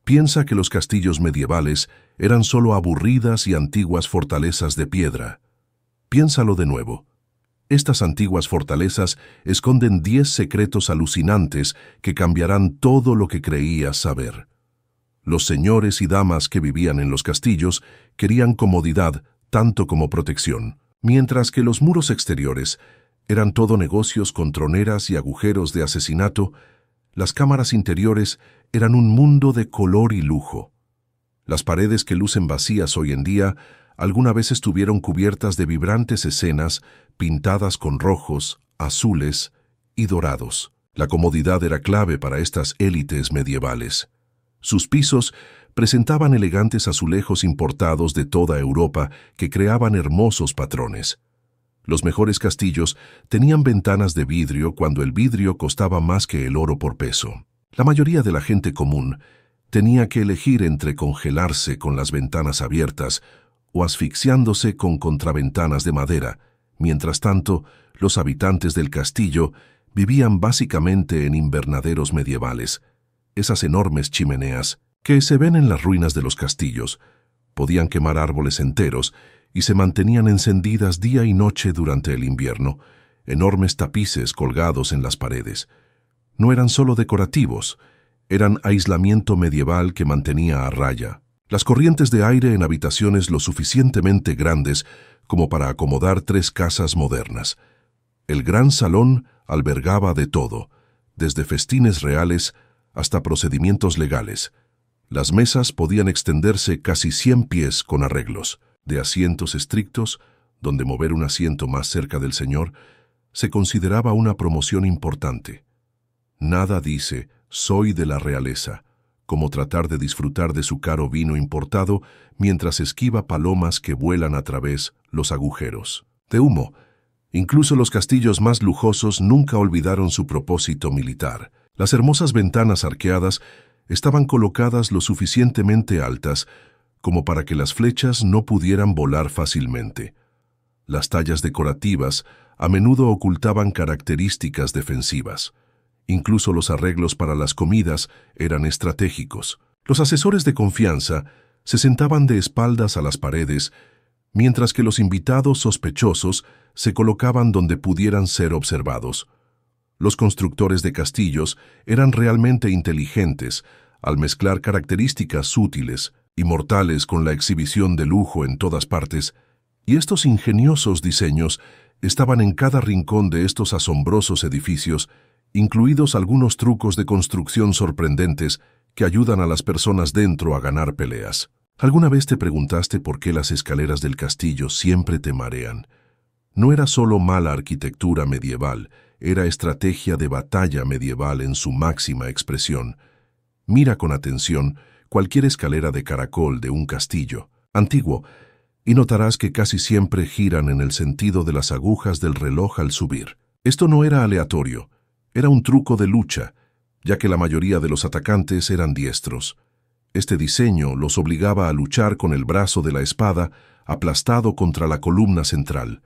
Piensa que los castillos medievales eran solo aburridas y antiguas fortalezas de piedra. Piénsalo de nuevo. Estas antiguas fortalezas esconden 10 secretos alucinantes que cambiarán todo lo que creías saber. Los señores y damas que vivían en los castillos querían comodidad tanto como protección, mientras que los muros exteriores eran todo negocios con troneras y agujeros de asesinato. Las cámaras interiores eran un mundo de color y lujo. Las paredes que lucen vacías hoy en día alguna vez estuvieron cubiertas de vibrantes escenas pintadas con rojos, azules y dorados. La comodidad era clave para estas élites medievales. Sus pisos presentaban elegantes azulejos importados de toda Europa que creaban hermosos patrones. Los mejores castillos tenían ventanas de vidrio cuando el vidrio costaba más que el oro por peso. La mayoría de la gente común tenía que elegir entre congelarse con las ventanas abiertas o asfixiándose con contraventanas de madera. Mientras tanto, los habitantes del castillo vivían básicamente en invernaderos medievales. Esas enormes chimeneas que se ven en las ruinas de los castillos podían quemar árboles enteros y se mantenían encendidas día y noche durante el invierno, enormes tapices colgados en las paredes. No eran solo decorativos, eran aislamiento medieval que mantenía a raya. Las corrientes de aire en habitaciones lo suficientemente grandes como para acomodar 3 casas modernas. El gran salón albergaba de todo, desde festines reales hasta procedimientos legales. Las mesas podían extenderse casi 100 pies con arreglos, de asientos estrictos, donde mover un asiento más cerca del señor se consideraba una promoción importante. Nada dice, soy de la realeza, como tratar de disfrutar de su caro vino importado mientras esquiva palomas que vuelan a través los agujeros de humo. Incluso los castillos más lujosos nunca olvidaron su propósito militar. Las hermosas ventanas arqueadas estaban colocadas lo suficientemente altas como para que las flechas no pudieran volar fácilmente. Las tallas decorativas a menudo ocultaban características defensivas. Incluso los arreglos para las comidas eran estratégicos. Los asesores de confianza se sentaban de espaldas a las paredes, mientras que los invitados sospechosos se colocaban donde pudieran ser observados. Los constructores de castillos eran realmente inteligentes al mezclar características útiles y mortales con la exhibición de lujo en todas partes, y estos ingeniosos diseños estaban en cada rincón de estos asombrosos edificios, incluidos algunos trucos de construcción sorprendentes que ayudan a las personas dentro a ganar peleas. ¿Alguna vez te preguntaste por qué las escaleras del castillo siempre te marean? No era solo mala arquitectura medieval, era estrategia de batalla medieval en su máxima expresión. Mira con atención cualquier escalera de caracol de un castillo antiguo y notarás que casi siempre giran en el sentido de las agujas del reloj al subir. Esto no era aleatorio, era un truco de lucha, ya que la mayoría de los atacantes eran diestros. Este diseño los obligaba a luchar con el brazo de la espada aplastado contra la columna central.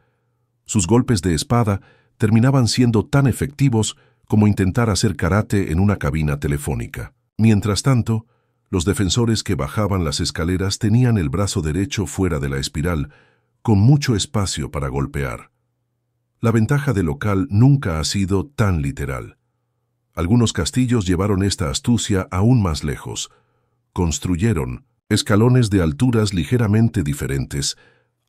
Sus golpes de espada terminaban siendo tan efectivos como intentar hacer karate en una cabina telefónica. Mientras tanto, los defensores que bajaban las escaleras tenían el brazo derecho fuera de la espiral, con mucho espacio para golpear. La ventaja del local nunca ha sido tan literal. Algunos castillos llevaron esta astucia aún más lejos. Construyeron escalones de alturas ligeramente diferentes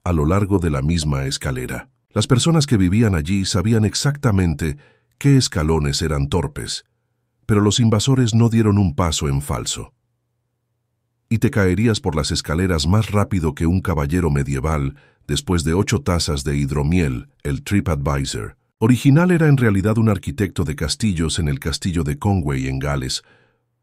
a lo largo de la misma escalera. Las personas que vivían allí sabían exactamente qué escalones eran torpes, pero los invasores no dieron un paso en falso. Y te caerías por las escaleras más rápido que un caballero medieval después de 8 tazas de hidromiel, el TripAdvisor. Original era en realidad un arquitecto de castillos en el castillo de Conway en Gales.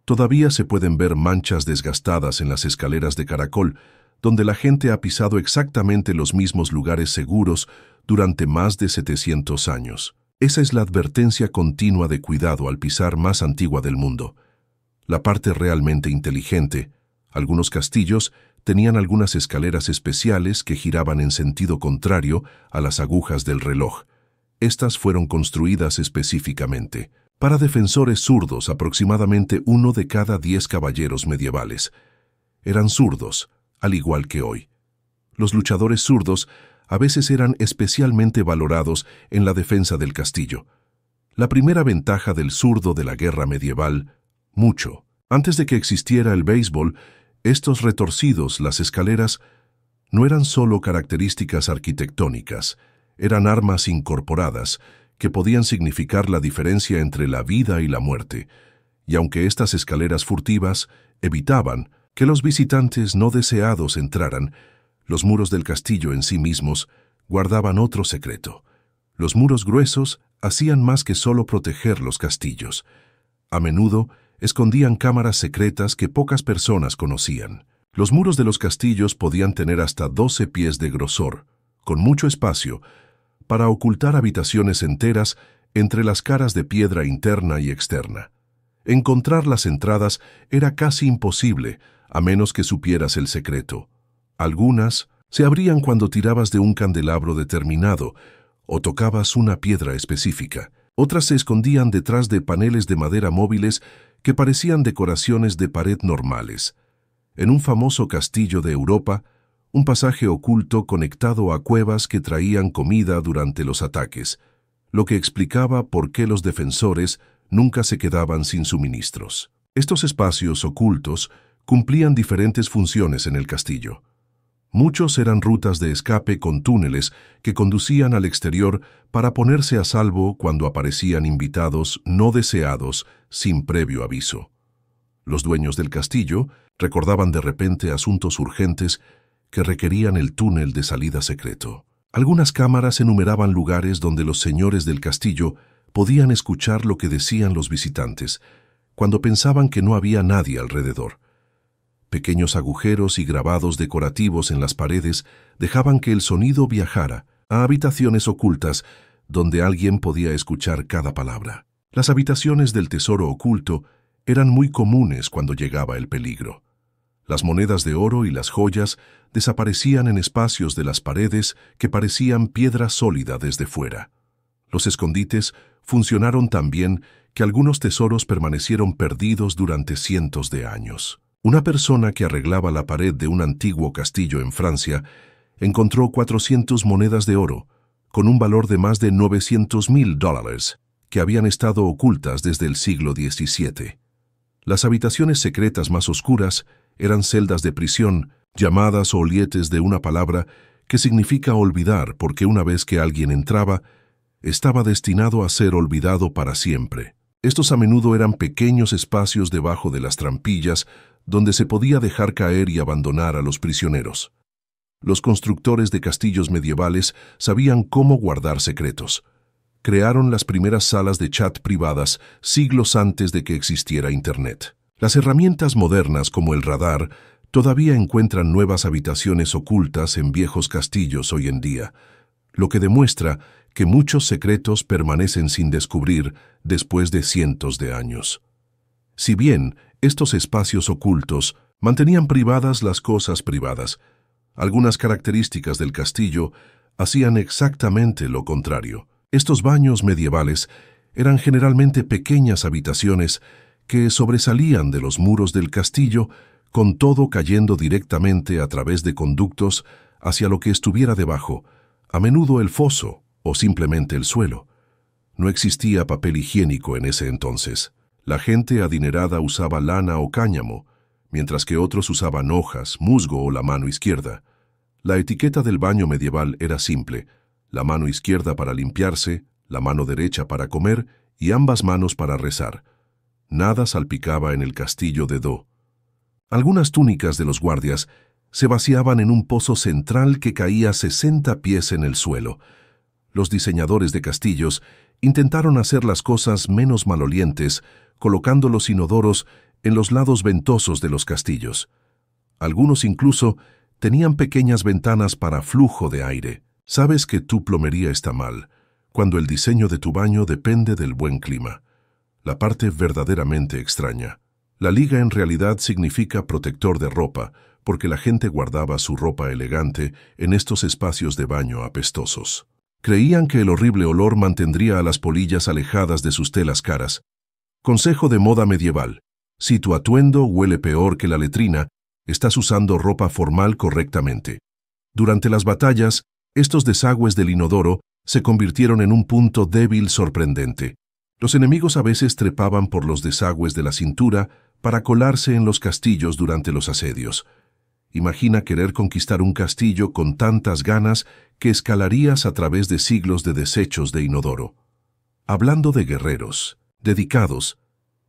Todavía se pueden ver manchas desgastadas en las escaleras de caracol, donde la gente ha pisado exactamente los mismos lugares seguros durante más de 700 años. Esa es la advertencia continua de cuidado al pisar más antigua del mundo. La parte realmente inteligente. Algunos castillos tenían algunas escaleras especiales que giraban en sentido contrario a las agujas del reloj. Estas fueron construidas específicamente. Para defensores zurdos, aproximadamente 1 de cada 10 caballeros medievales eran zurdos, al igual que hoy. Los luchadores zurdos a veces eran especialmente valorados en la defensa del castillo. La primera ventaja del zurdo de la guerra medieval, mucho. Antes de que existiera el béisbol, estos retorcidos, las escaleras, no eran solo características arquitectónicas, eran armas incorporadas que podían significar la diferencia entre la vida y la muerte, y aunque estas escaleras furtivas evitaban que los visitantes no deseados entraran, los muros del castillo en sí mismos guardaban otro secreto. Los muros gruesos hacían más que solo proteger los castillos. A menudo escondían cámaras secretas que pocas personas conocían. Los muros de los castillos podían tener hasta 12 pies de grosor, con mucho espacio, para ocultar habitaciones enteras entre las caras de piedra interna y externa. Encontrar las entradas era casi imposible, a menos que supieras el secreto. Algunas se abrían cuando tirabas de un candelabro determinado o tocabas una piedra específica. Otras se escondían detrás de paneles de madera móviles que parecían decoraciones de pared normales. En un famoso castillo de Europa, un pasaje oculto conectado a cuevas que traían comida durante los ataques, lo que explicaba por qué los defensores nunca se quedaban sin suministros. Estos espacios ocultos cumplían diferentes funciones en el castillo. Muchos eran rutas de escape con túneles que conducían al exterior para ponerse a salvo cuando aparecían invitados no deseados sin previo aviso. Los dueños del castillo recordaban de repente asuntos urgentes que requerían el túnel de salida secreto. Algunas cámaras enumeraban lugares donde los señores del castillo podían escuchar lo que decían los visitantes, cuando pensaban que no había nadie alrededor. Pequeños agujeros y grabados decorativos en las paredes dejaban que el sonido viajara a habitaciones ocultas donde alguien podía escuchar cada palabra. Las habitaciones del tesoro oculto eran muy comunes cuando llegaba el peligro. Las monedas de oro y las joyas desaparecían en espacios de las paredes que parecían piedra sólida desde fuera. Los escondites funcionaron tan bien que algunos tesoros permanecieron perdidos durante cientos de años. Una persona que arreglaba la pared de un antiguo castillo en Francia encontró 400 monedas de oro, con un valor de más de $900,000, que habían estado ocultas desde el siglo XVII. Las habitaciones secretas más oscuras eran celdas de prisión, llamadas o olietes de una palabra que significa olvidar, porque una vez que alguien entraba, estaba destinado a ser olvidado para siempre. Estos a menudo eran pequeños espacios debajo de las trampillas donde se podía dejar caer y abandonar a los prisioneros. Los constructores de castillos medievales sabían cómo guardar secretos. Crearon las primeras salas de chat privadas siglos antes de que existiera Internet. Las herramientas modernas como el radar todavía encuentran nuevas habitaciones ocultas en viejos castillos hoy en día, lo que demuestra que muchos secretos permanecen sin descubrir después de cientos de años. Si bien estos espacios ocultos mantenían privadas las cosas privadas, algunas características del castillo hacían exactamente lo contrario. Estos baños medievales eran generalmente pequeñas habitaciones que sobresalían de los muros del castillo, con todo cayendo directamente a través de conductos hacia lo que estuviera debajo, a menudo el foso o simplemente el suelo. No existía papel higiénico en ese entonces. La gente adinerada usaba lana o cáñamo, mientras que otros usaban hojas, musgo o la mano izquierda. La etiqueta del baño medieval era simple: la mano izquierda para limpiarse, la mano derecha para comer y ambas manos para rezar. Nada salpicaba en el castillo de Do. Algunas túnicas de los guardias se vaciaban en un pozo central que caía 60 pies en el suelo. Los diseñadores de castillos intentaron hacer las cosas menos malolientes, colocando los inodoros en los lados ventosos de los castillos. Algunos incluso tenían pequeñas ventanas para flujo de aire. Sabes que tu plomería está mal cuando el diseño de tu baño depende del buen clima. La parte verdaderamente extraña. La liga en realidad significa protector de ropa, porque la gente guardaba su ropa elegante en estos espacios de baño apestosos. Creían que el horrible olor mantendría a las polillas alejadas de sus telas caras. Consejo de moda medieval: si tu atuendo huele peor que la letrina, estás usando ropa formal correctamente. Durante las batallas, estos desagües del inodoro se convirtieron en un punto débil sorprendente. Los enemigos a veces trepaban por los desagües de la cintura para colarse en los castillos durante los asedios. Imagina querer conquistar un castillo con tantas ganas que escalarías a través de siglos de desechos de inodoro. Hablando de guerreros dedicados,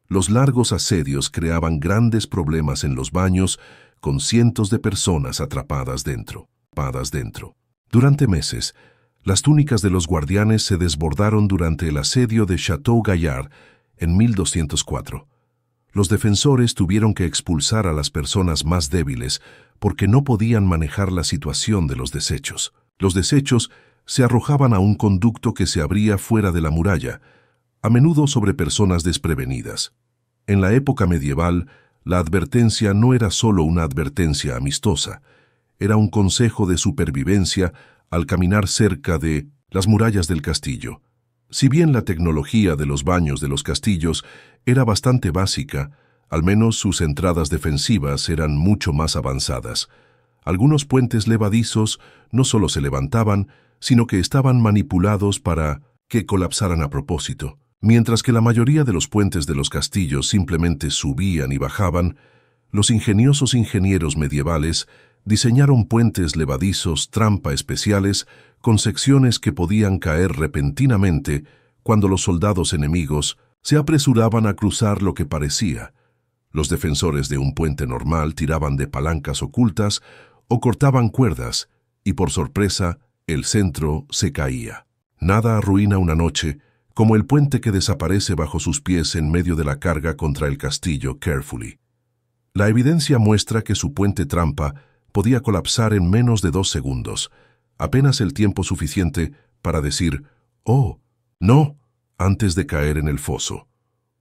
los largos asedios creaban grandes problemas en los baños, con cientos de personas atrapadas dentro. Durante meses, las túnicas de los guardianes se desbordaron durante el asedio de Château Gaillard en 1204. Los defensores tuvieron que expulsar a las personas más débiles porque no podían manejar la situación de los desechos. Los desechos se arrojaban a un conducto que se abría fuera de la muralla, a menudo sobre personas desprevenidas. En la época medieval, la advertencia no era solo una advertencia amistosa, era un consejo de supervivencia al caminar cerca de las murallas del castillo. Si bien la tecnología de los baños de los castillos era bastante básica, al menos sus entradas defensivas eran mucho más avanzadas. Algunos puentes levadizos no solo se levantaban, sino que estaban manipulados para que colapsaran a propósito. Mientras que la mayoría de los puentes de los castillos simplemente subían y bajaban, los ingeniosos ingenieros medievales diseñaron puentes levadizos trampa especiales con secciones que podían caer repentinamente cuando los soldados enemigos se apresuraban a cruzar lo que parecía. Los defensores de un puente normal tiraban de palancas ocultas o cortaban cuerdas, y por sorpresa, el centro se caía. Nada arruina una noche como el puente que desaparece bajo sus pies en medio de la carga contra el castillo Carefully. La evidencia muestra que su puente trampa podía colapsar en menos de 2 segundos, apenas el tiempo suficiente para decir «¡Oh, no!» antes de caer en el foso.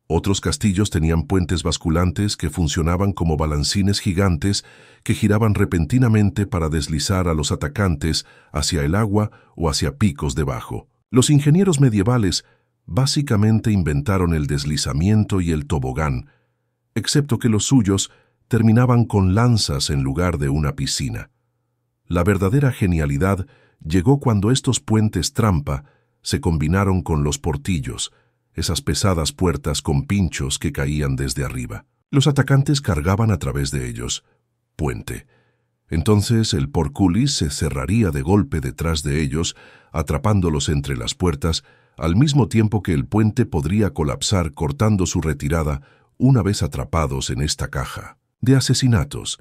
Otros castillos tenían puentes basculantes que funcionaban como balancines gigantes que giraban repentinamente para deslizar a los atacantes hacia el agua o hacia picos debajo. Los ingenieros medievales básicamente inventaron el deslizamiento y el tobogán, excepto que los suyos terminaban con lanzas en lugar de una piscina. La verdadera genialidad llegó cuando estos puentes trampa se combinaron con los portillos, esas pesadas puertas con pinchos que caían desde arriba. Los atacantes cargaban a través de ellos. Puente. Entonces el portcullis se cerraría de golpe detrás de ellos, atrapándolos entre las puertas, al mismo tiempo que el puente podría colapsar cortando su retirada una vez atrapados en esta caja de asesinatos.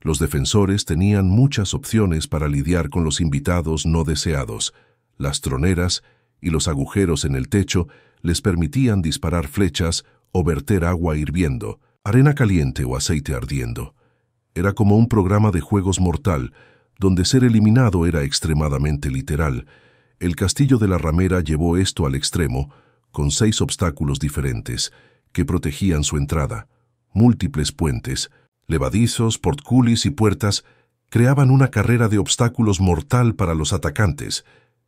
Los defensores tenían muchas opciones para lidiar con los invitados no deseados. Las troneras y los agujeros en el techo les permitían disparar flechas o verter agua hirviendo, arena caliente o aceite ardiendo. Era como un programa de juegos mortal, donde ser eliminado era extremadamente literal. El castillo de la ramera llevó esto al extremo, con 6 obstáculos diferentes, que protegían su entrada. Múltiples puentes, levadizos, portcullis y puertas creaban una carrera de obstáculos mortal para los atacantes,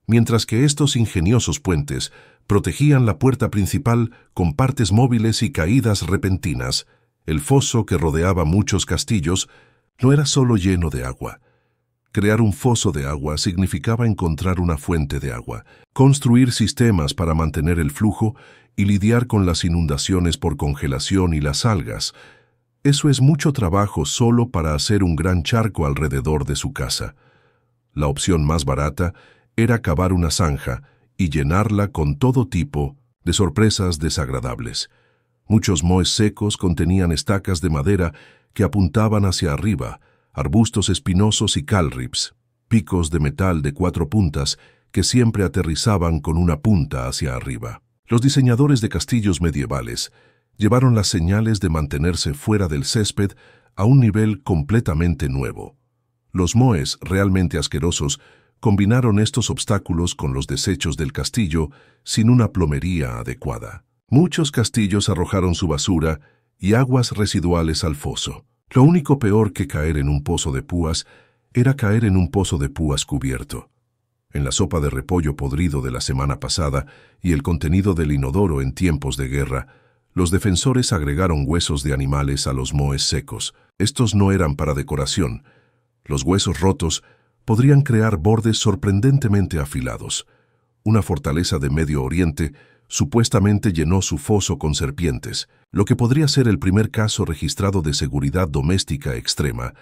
mientras que estos ingeniosos puentes protegían la puerta principal con partes móviles y caídas repentinas. El foso que rodeaba muchos castillos no era solo lleno de agua. Crear un foso de agua significaba encontrar una fuente de agua, construir sistemas para mantener el flujo y lidiar con las inundaciones por congelación y las algas. Eso es mucho trabajo solo para hacer un gran charco alrededor de su casa. La opción más barata era cavar una zanja y llenarla con todo tipo de sorpresas desagradables. Muchos moes secos contenían estacas de madera que apuntaban hacia arriba, arbustos espinosos y calrips, picos de metal de 4 puntas que siempre aterrizaban con una punta hacia arriba. Los diseñadores de castillos medievales llevaron las señales de mantenerse fuera del césped a un nivel completamente nuevo. Los moes realmente asquerosos combinaron estos obstáculos con los desechos del castillo sin una plomería adecuada. Muchos castillos arrojaron su basura y aguas residuales al foso. Lo único peor que caer en un pozo de púas era caer en un pozo de púas cubierto. en la sopa de repollo podrido de la semana pasada y el contenido del inodoro en tiempos de guerra, los defensores agregaron huesos de animales a los moes secos. Estos no eran para decoración. Los huesos rotos podrían crear bordes sorprendentemente afilados. Una fortaleza de Medio Oriente supuestamente llenó su foso con serpientes, lo que podría ser el primer caso registrado de seguridad doméstica extrema.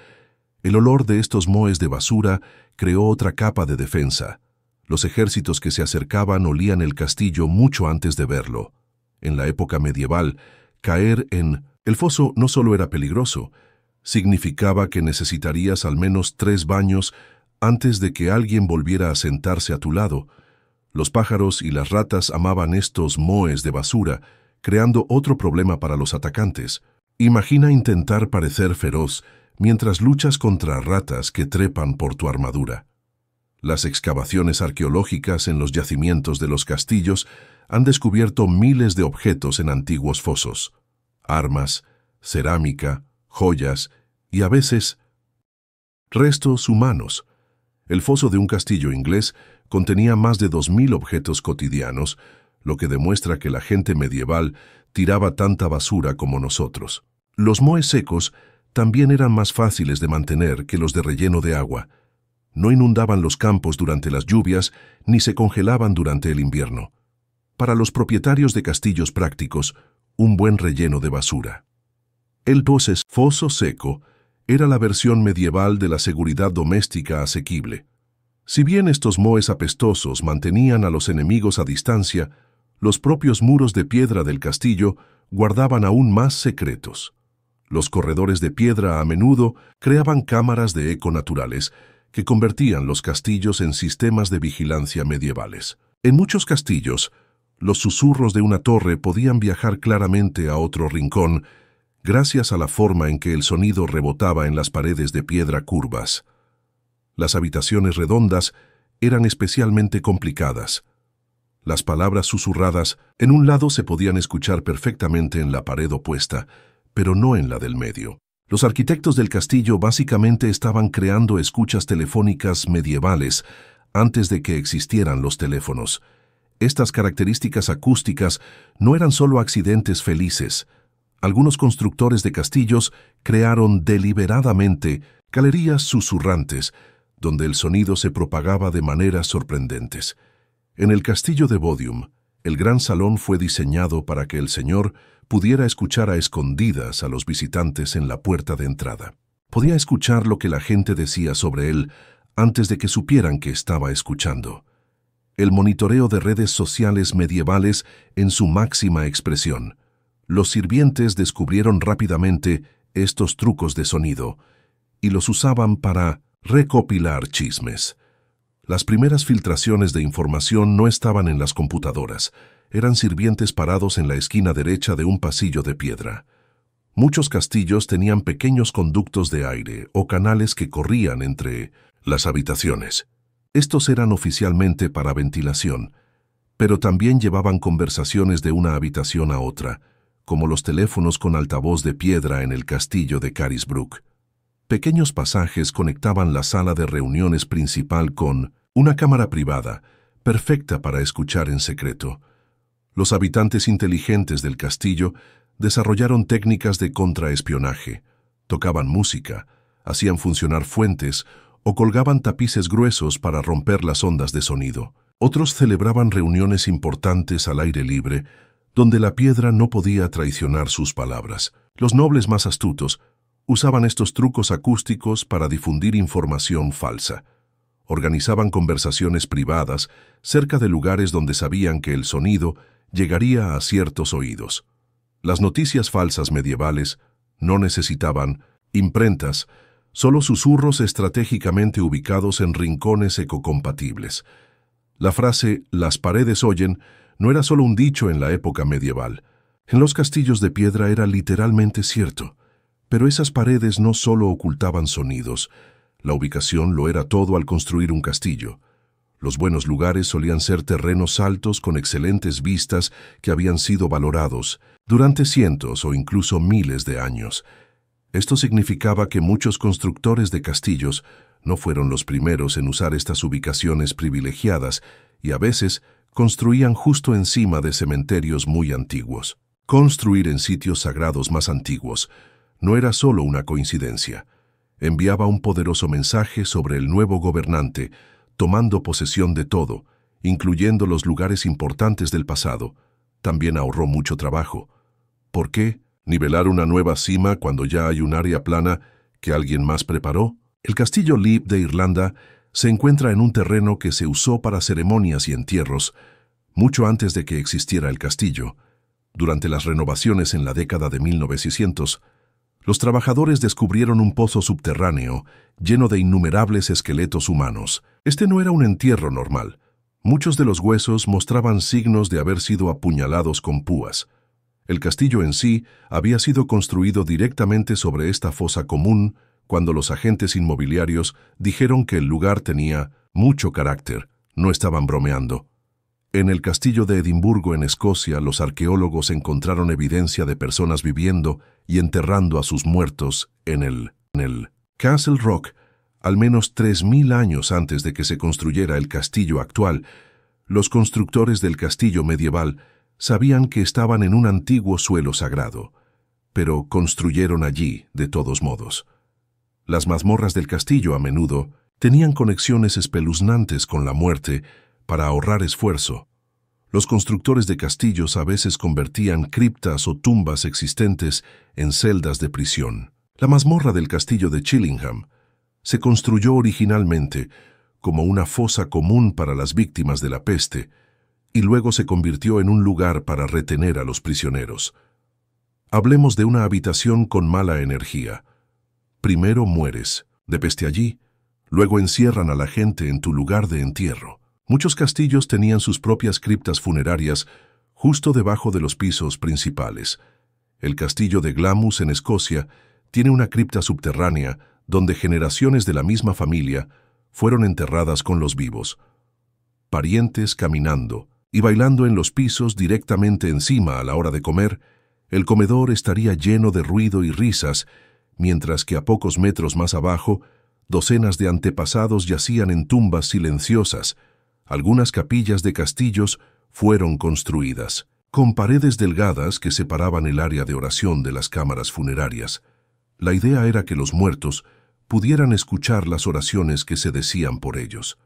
El olor de estos moes de basura creó otra capa de defensa. Los ejércitos que se acercaban olían el castillo mucho antes de verlo. En la época medieval, caer en el foso no solo era peligroso, significaba que necesitarías al menos 3 baños antes de que alguien volviera a sentarse a tu lado. Los pájaros y las ratas amaban estos moes de basura, creando otro problema para los atacantes. Imagina intentar parecer feroz mientras luchas contra ratas que trepan por tu armadura. Las excavaciones arqueológicas en los yacimientos de los castillos han descubierto miles de objetos en antiguos fosos: armas, cerámica, joyas y a veces restos humanos. El foso de un castillo inglés contenía más de 2000 objetos cotidianos, lo que demuestra que la gente medieval tiraba tanta basura como nosotros. Los moes secos también eran más fáciles de mantener que los de relleno de agua. No inundaban los campos durante las lluvias ni se congelaban durante el invierno. Para los propietarios de castillos prácticos, un buen relleno de basura. El foso seco era la versión medieval de la seguridad doméstica asequible. Si bien estos moes apestosos mantenían a los enemigos a distancia, los propios muros de piedra del castillo guardaban aún más secretos. Los corredores de piedra a menudo creaban cámaras de eco naturales que convertían los castillos en sistemas de vigilancia medievales. En muchos castillos, los susurros de una torre podían viajar claramente a otro rincón gracias a la forma en que el sonido rebotaba en las paredes de piedra curvas. Las habitaciones redondas eran especialmente complicadas. Las palabras susurradas en un lado se podían escuchar perfectamente en la pared opuesta, pero no en la del medio. Los arquitectos del castillo básicamente estaban creando escuchas telefónicas medievales antes de que existieran los teléfonos. Estas características acústicas no eran solo accidentes felices. Algunos constructores de castillos crearon deliberadamente galerías susurrantes, donde el sonido se propagaba de maneras sorprendentes. En el castillo de Bodium, el gran salón fue diseñado para que el señor pudiera escuchar a escondidas a los visitantes en la puerta de entrada. Podía escuchar lo que la gente decía sobre él antes de que supieran que estaba escuchando. El monitoreo de redes sociales medievales en su máxima expresión. Los sirvientes descubrieron rápidamente estos trucos de sonido y los usaban para recopilar chismes. Las primeras filtraciones de información no estaban en las computadoras, eran sirvientes parados en la esquina derecha de un pasillo de piedra. Muchos castillos tenían pequeños conductos de aire o canales que corrían entre las habitaciones. Estos eran oficialmente para ventilación, pero también llevaban conversaciones de una habitación a otra, como los teléfonos con altavoz de piedra en el castillo de Carisbrooke. Pequeños pasajes conectaban la sala de reuniones principal con una cámara privada, perfecta para escuchar en secreto. Los habitantes inteligentes del castillo desarrollaron técnicas de contraespionaje, tocaban música, hacían funcionar fuentes o colgaban tapices gruesos para romper las ondas de sonido. Otros celebraban reuniones importantes al aire libre, donde la piedra no podía traicionar sus palabras. Los nobles más astutos usaban estos trucos acústicos para difundir información falsa. Organizaban conversaciones privadas cerca de lugares donde sabían que el sonido llegaría a ciertos oídos. Las noticias falsas medievales no necesitaban imprentas, solo susurros estratégicamente ubicados en rincones ecocompatibles. La frase «las paredes oyen» no era solo un dicho en la época medieval. En los castillos de piedra era literalmente cierto. Pero esas paredes no solo ocultaban sonidos, la ubicación lo era todo al construir un castillo. Los buenos lugares solían ser terrenos altos con excelentes vistas que habían sido valorados durante cientos o incluso miles de años. Esto significaba que muchos constructores de castillos no fueron los primeros en usar estas ubicaciones privilegiadas y a veces construían justo encima de cementerios muy antiguos. Construir en sitios sagrados más antiguos no era solo una coincidencia. Enviaba un poderoso mensaje sobre el nuevo gobernante, tomando posesión de todo, incluyendo los lugares importantes del pasado. También ahorró mucho trabajo. ¿Por qué nivelar una nueva cima cuando ya hay un área plana que alguien más preparó? El castillo Leap de Irlanda se encuentra en un terreno que se usó para ceremonias y entierros mucho antes de que existiera el castillo. Durante las renovaciones en la década de 1900, los trabajadores descubrieron un pozo subterráneo lleno de innumerables esqueletos humanos. Este no era un entierro normal. Muchos de los huesos mostraban signos de haber sido apuñalados con púas. El castillo en sí había sido construido directamente sobre esta fosa común cuando los agentes inmobiliarios dijeron que el lugar tenía mucho carácter. No estaban bromeando. En el castillo de Edimburgo, en Escocia, los arqueólogos encontraron evidencia de personas viviendo y enterrando a sus muertos en el Castle Rock, al menos 3000 años antes de que se construyera el castillo actual. Los constructores del castillo medieval sabían que estaban en un antiguo suelo sagrado, pero construyeron allí de todos modos. Las mazmorras del castillo a menudo tenían conexiones espeluznantes con la muerte para ahorrar esfuerzo. Los constructores de castillos a veces convertían criptas o tumbas existentes en celdas de prisión. La mazmorra del castillo de Chillingham se construyó originalmente como una fosa común para las víctimas de la peste y luego se convirtió en un lugar para retener a los prisioneros. Hablemos de una habitación con mala energía. Primero mueres de peste allí, luego encierran a la gente en tu lugar de entierro. Muchos castillos tenían sus propias criptas funerarias justo debajo de los pisos principales. El castillo de Glamis en Escocia tiene una cripta subterránea donde generaciones de la misma familia fueron enterradas con los vivos. Parientes caminando y bailando en los pisos directamente encima a la hora de comer, el comedor estaría lleno de ruido y risas, mientras que a pocos metros más abajo, docenas de antepasados yacían en tumbas silenciosas. Algunas capillas de castillos fueron construidas, con paredes delgadas que separaban el área de oración de las cámaras funerarias. La idea era que los muertos pudieran escuchar las oraciones que se decían por ellos.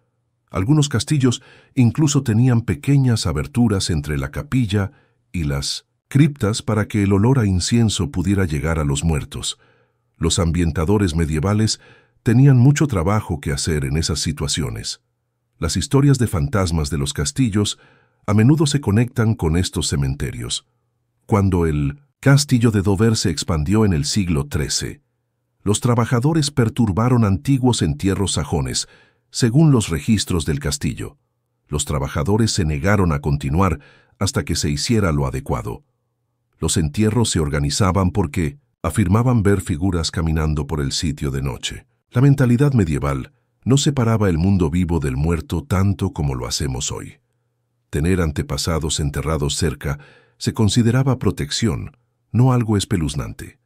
Algunos castillos incluso tenían pequeñas aberturas entre la capilla y las criptas para que el olor a incienso pudiera llegar a los muertos. Los ambientadores medievales tenían mucho trabajo que hacer en esas situaciones. Las historias de fantasmas de los castillos a menudo se conectan con estos cementerios. Cuando el castillo de Dover se expandió en el siglo XIII, los trabajadores perturbaron antiguos entierros sajones, según los registros del castillo. Los trabajadores se negaron a continuar hasta que se hiciera lo adecuado. Los entierros se organizaban porque afirmaban ver figuras caminando por el sitio de noche. La mentalidad medieval no separaba el mundo vivo del muerto tanto como lo hacemos hoy. Tener antepasados enterrados cerca se consideraba protección, no algo espeluznante.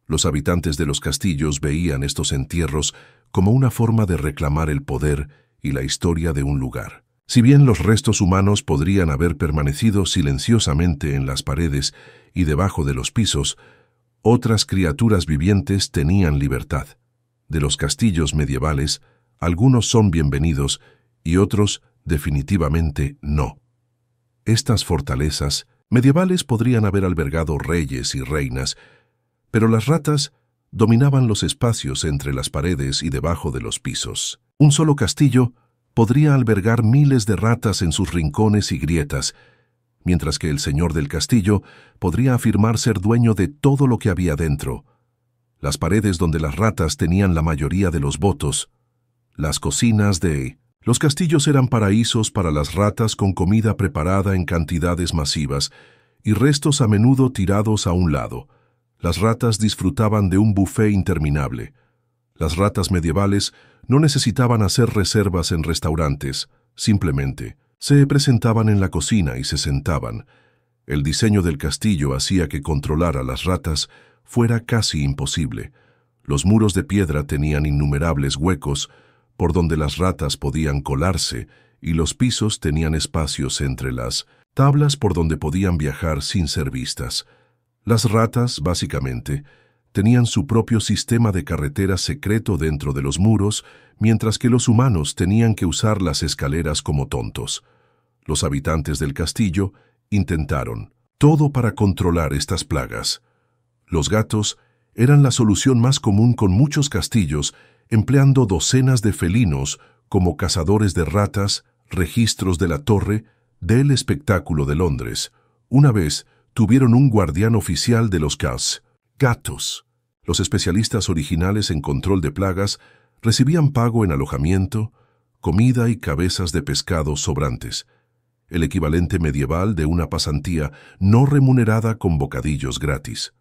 Los habitantes de los castillos veían estos entierros como una forma de reclamar el poder y la historia de un lugar. Si bien los restos humanos podrían haber permanecido silenciosamente en las paredes y debajo de los pisos, otras criaturas vivientes tenían libertad. De los castillos medievales, algunos son bienvenidos y otros definitivamente no. Estas fortalezas medievales podrían haber albergado reyes y reinas, pero las ratas dominaban los espacios entre las paredes y debajo de los pisos. Un solo castillo podría albergar miles de ratas en sus rincones y grietas, mientras que el señor del castillo podría afirmar ser dueño de todo lo que había dentro. Las paredes donde las ratas tenían la mayoría de los votos. Las cocinas de los castillos eran paraísos para las ratas con comida preparada en cantidades masivas y restos a menudo tirados a un lado. Las ratas disfrutaban de un buffet interminable. Las ratas medievales no necesitaban hacer reservas en restaurantes, simplemente se presentaban en la cocina y se sentaban. El diseño del castillo hacía que controlar a las ratas fuera casi imposible. Los muros de piedra tenían innumerables huecos por donde las ratas podían colarse y los pisos tenían espacios entre las tablas por donde podían viajar sin ser vistas. Las ratas, básicamente, tenían su propio sistema de carretera secreto dentro de los muros, mientras que los humanos tenían que usar las escaleras como tontos. Los habitantes del castillo intentaron todo para controlar estas plagas. Los gatos eran la solución más común con muchos castillos, empleando docenas de felinos como cazadores de ratas, registros de la torre, del espectáculo de Londres. Una vez tuvieron un guardián oficial de los gatos. Los especialistas originales en control de plagas recibían pago en alojamiento, comida y cabezas de pescado sobrantes, el equivalente medieval de una pasantía no remunerada con bocadillos gratis.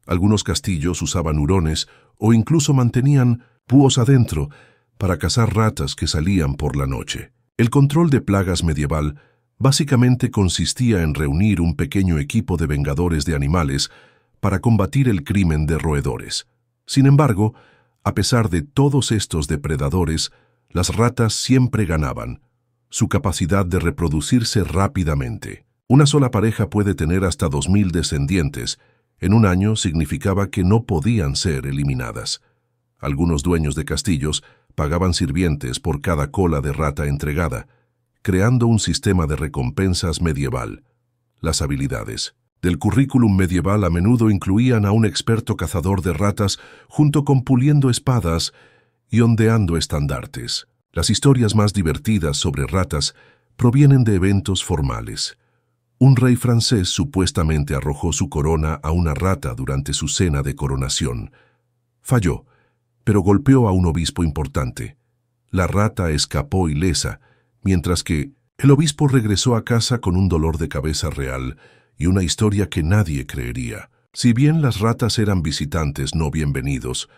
Algunos castillos usaban hurones o incluso mantenían búhos adentro para cazar ratas que salían por la noche. El control de plagas medieval básicamente consistía en reunir un pequeño equipo de vengadores de animales para combatir el crimen de roedores. Sin embargo, a pesar de todos estos depredadores, las ratas siempre ganaban. Su capacidad de reproducirse rápidamente. Una sola pareja puede tener hasta 2000 descendientes. En un año significaba que no podían ser eliminadas. Algunos dueños de castillos pagaban sirvientes por cada cola de rata entregada, creando un sistema de recompensas medieval. Las habilidades del currículum medieval a menudo incluían a un experto cazador de ratas junto con puliendo espadas y ondeando estandartes. Las historias más divertidas sobre ratas provienen de eventos formales. Un rey francés supuestamente arrojó su corona a una rata durante su cena de coronación. Falló, pero golpeó a un obispo importante. La rata escapó ilesa, mientras que el obispo regresó a casa con un dolor de cabeza real y una historia que nadie creería. Si bien las ratas eran visitantes no bienvenidos,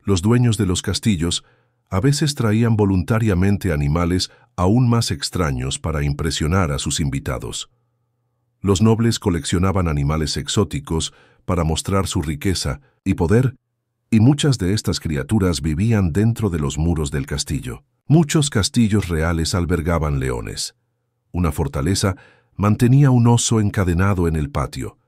los dueños de los castillos a veces traían voluntariamente animales aún más extraños para impresionar a sus invitados. Los nobles coleccionaban animales exóticos para mostrar su riqueza y poder, y muchas de estas criaturas vivían dentro de los muros del castillo. Muchos castillos reales albergaban leones. Una fortaleza mantenía un oso encadenado en el patio.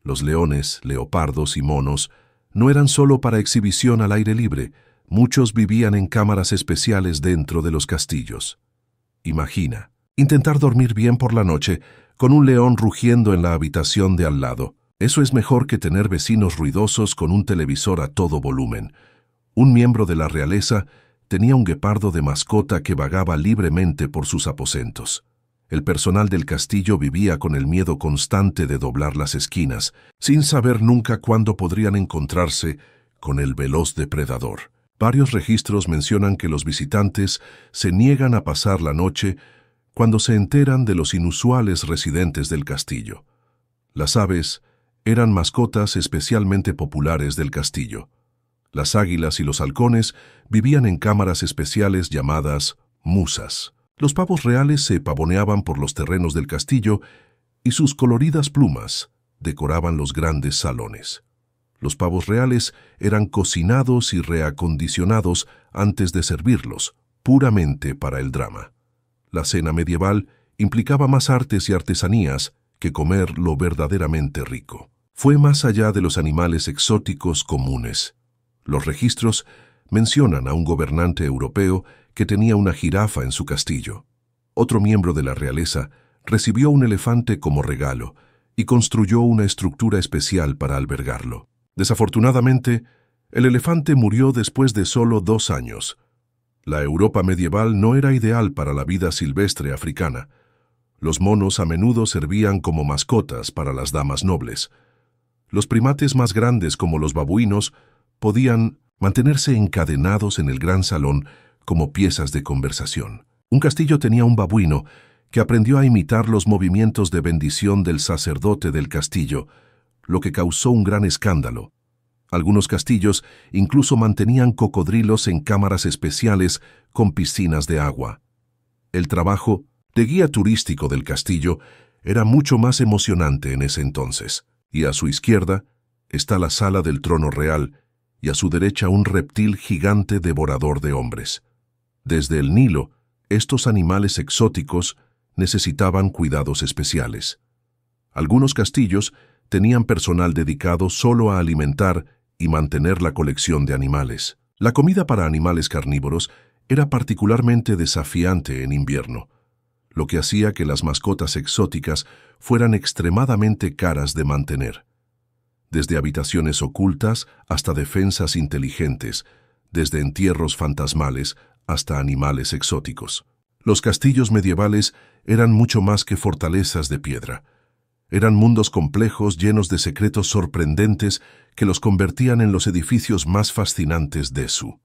Los leones, leopardos y monos no eran solo para exhibición al aire libre. Muchos vivían en cámaras especiales dentro de los castillos. Imagina, intentar dormir bien por la noche con un león rugiendo en la habitación de al lado. Eso es mejor que tener vecinos ruidosos con un televisor a todo volumen. Un miembro de la realeza tenía un guepardo de mascota que vagaba libremente por sus aposentos. El personal del castillo vivía con el miedo constante de doblar las esquinas, sin saber nunca cuándo podrían encontrarse con el veloz depredador. Varios registros mencionan que los visitantes se niegan a pasar la noche cuando se enteran de los inusuales residentes del castillo. Las aves eran mascotas especialmente populares del castillo. Las águilas y los halcones vivían en cámaras especiales llamadas musas. Los pavos reales se pavoneaban por los terrenos del castillo y sus coloridas plumas decoraban los grandes salones. Los pavos reales eran cocinados y reacondicionados antes de servirlos, puramente para el drama. La cena medieval implicaba más artes y artesanías que comer lo verdaderamente rico. Fue más allá de los animales exóticos comunes. Los registros mencionan a un gobernante europeo que tenía una jirafa en su castillo. Otro miembro de la realeza recibió un elefante como regalo y construyó una estructura especial para albergarlo. Desafortunadamente, el elefante murió después de solo 2 años. La Europa medieval no era ideal para la vida silvestre africana. Los monos a menudo servían como mascotas para las damas nobles. Los primates más grandes, como los babuinos, podían mantenerse encadenados en el gran salón como piezas de conversación. Un castillo tenía un babuino que aprendió a imitar los movimientos de bendición del sacerdote del castillo, lo que causó un gran escándalo. Algunos castillos incluso mantenían cocodrilos en cámaras especiales con piscinas de agua. El trabajo de guía turístico del castillo era mucho más emocionante en ese entonces, y a su izquierda está la sala del trono real, y a su derecha un reptil gigante devorador de hombres. Desde el Nilo, estos animales exóticos necesitaban cuidados especiales. Algunos castillos tenían personal dedicado solo a alimentar y mantener la colección de animales. La comida para animales carnívoros era particularmente desafiante en invierno, lo que hacía que las mascotas exóticas fueran extremadamente caras de mantener. Desde habitaciones ocultas hasta defensas inteligentes, desde entierros fantasmales hasta animales exóticos. Los castillos medievales eran mucho más que fortalezas de piedra. Eran mundos complejos llenos de secretos sorprendentes que los convertían en los edificios más fascinantes de su.